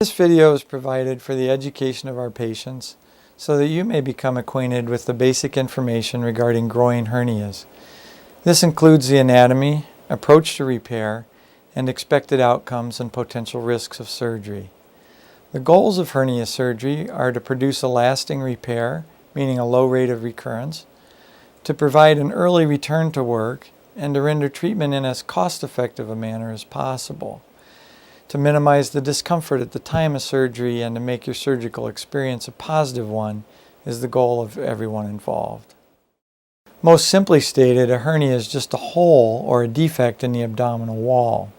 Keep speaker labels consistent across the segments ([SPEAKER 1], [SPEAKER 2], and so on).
[SPEAKER 1] This video is provided for the education of our patients so that you may become acquainted with the basic information regarding groin hernias. This includes the anatomy, approach to repair, and expected outcomes and potential risks of surgery. The goals of hernia surgery are to produce a lasting repair, meaning a low rate of recurrence, to provide an early return to work, and to render treatment in as cost-effective a manner as possible. To minimize the discomfort at the time of surgery and to make your surgical experience a positive one is the goal of everyone involved. Most simply stated, a hernia is just a hole or a defect in the abdominal wall.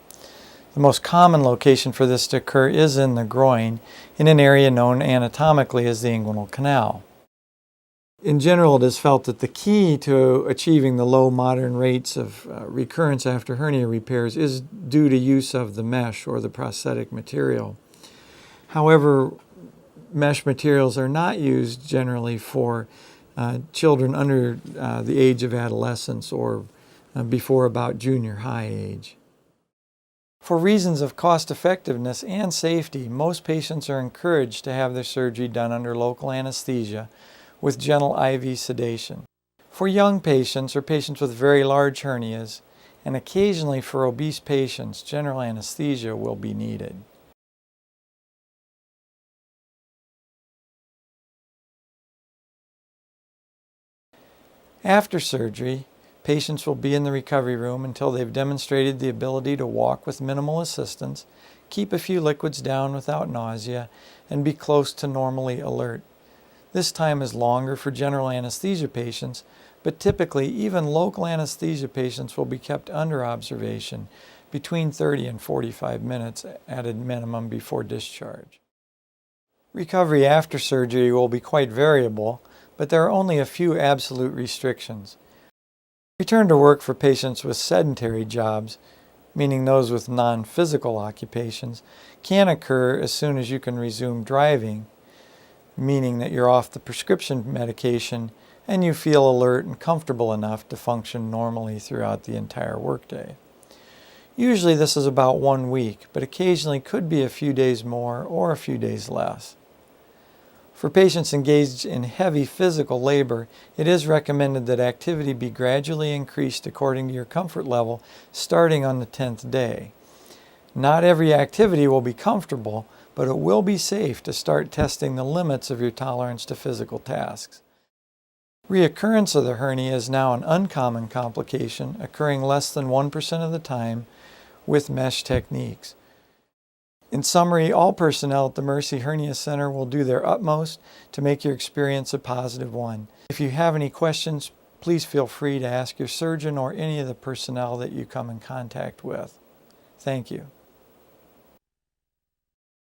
[SPEAKER 1] The most common location for this to occur is in the groin, in an area known anatomically as the inguinal canal. In general, it is felt that the key to achieving the low modern rates of recurrence after hernia repairs is due to use of the mesh or the prosthetic material. However, mesh materials are not used generally for children under the age of adolescence or before about junior high age. For reasons of cost effectiveness and safety, most patients are encouraged to have their surgery done under local anesthesia with gentle IV sedation. For young patients or patients with very large hernias, and occasionally for obese patients, general anesthesia will be needed. After surgery, patients will be in the recovery room until they've demonstrated the ability to walk with minimal assistance, keep a few liquids down without nausea, and be close to normally alert. This time is longer for general anesthesia patients, but typically even local anesthesia patients will be kept under observation between 30 and 45 minutes at a minimum before discharge. Recovery after surgery will be quite variable, but there are only a few absolute restrictions. Return to work for patients with sedentary jobs, meaning those with non-physical occupations, can occur as soon as you can resume driving, meaning that you're off the prescription medication and you feel alert and comfortable enough to function normally throughout the entire workday. Usually this is about 1 week, but occasionally could be a few days more or a few days less. For patients engaged in heavy physical labor, it is recommended that activity be gradually increased according to your comfort level starting on the 10th day. Not every activity will be comfortable, but it will be safe to start testing the limits of your tolerance to physical tasks. Reoccurrence of the hernia is now an uncommon complication, occurring less than 1% of the time with mesh techniques. In summary, all personnel at the Mercy Hernia Center will do their utmost to make your experience a positive one. If you have any questions, please feel free to ask your surgeon or any of the personnel that you come in contact with. Thank you.